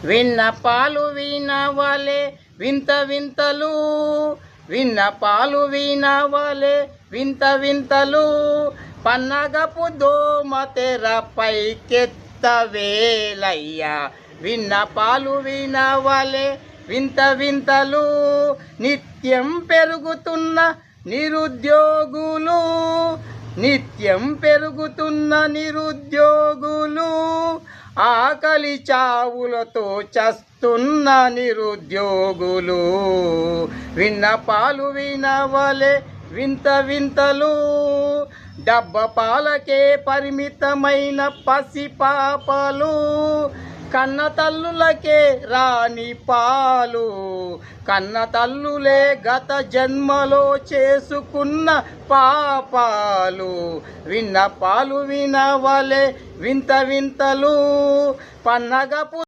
విన్నపాలు వినవలే వింత వింతలు, విన్నపాలు వినవలే వింత వింతలు, పన్నగపు దోమ తెర పైకెత్తవేలయ్యా. విన్నపాలు వినవలే వింత వింతలు, నిత్యం పెరుగుతున్న నిరుద్యోగులు, నిత్యం పెరుగుతున్న నిరుద్యోగులు, ఆకలి చావులతో చస్తున్న నిరుద్యోగులు. విన్నపాలు వినవలే వింత వింతలు, డబ్బ పాలకే పరిమితమైన పసిపాపలు, కన్న తల్లులకే రాని పాలు, కన్న తల్లులే గత జన్మలో చేసుకున్న పాపాలు. విన్నపాలు వినవలే వింత వింతలు, పన్నగపు